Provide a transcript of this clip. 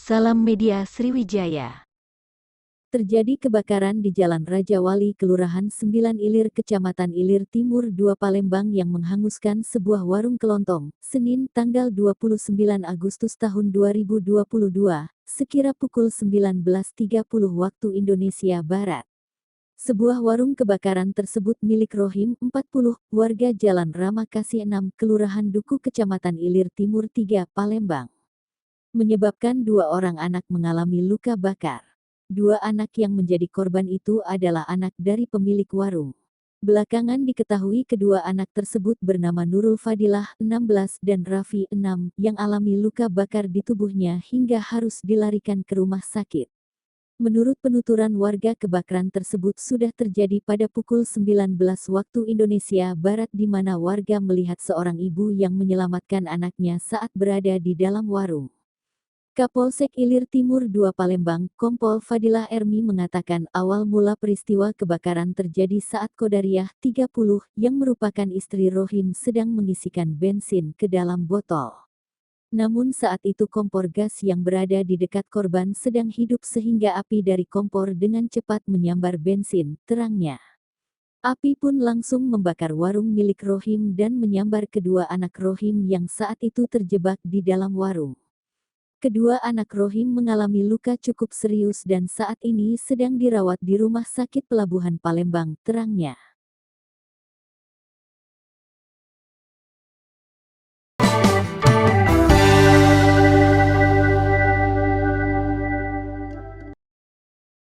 Salam Media Sriwijaya. Terjadi kebakaran di Jalan Raja Wali, Kelurahan 9 Ilir, Kecamatan Ilir Timur 2 Palembang yang menghanguskan sebuah warung kelontong, Senin tanggal 29 Agustus tahun 2022, sekira pukul 19.30 waktu Indonesia Barat. Sebuah warung kebakaran tersebut milik Rohim, 40, warga Jalan Ramakasih 6, Kelurahan Duku, Kecamatan Ilir Timur 3, Palembang. Menyebabkan 2 orang anak mengalami luka bakar. 2 anak yang menjadi korban itu adalah anak dari pemilik warung. Belakangan diketahui kedua anak tersebut bernama Nurul Fadilah, 16, dan Raffi, 6, yang alami luka bakar di tubuhnya hingga harus dilarikan ke rumah sakit. Menurut penuturan warga, kebakaran tersebut sudah terjadi pada pukul 19 waktu Indonesia Barat, di mana warga melihat seorang ibu yang menyelamatkan anaknya saat berada di dalam warung. Kapolsek Ilir Timur 2 Palembang, Kompol Fadilah Ermi mengatakan awal mula peristiwa kebakaran terjadi saat Kodariah, 30, yang merupakan istri Rohim sedang mengisikan bensin ke dalam botol. Namun saat itu kompor gas yang berada di dekat korban sedang hidup sehingga api dari kompor dengan cepat menyambar bensin, terangnya. Api pun langsung membakar warung milik Rohim dan menyambar kedua anak Rohim yang saat itu terjebak di dalam warung. Kedua anak Rohim mengalami luka cukup serius dan saat ini sedang dirawat di Rumah Sakit Pelabuhan Palembang, terangnya.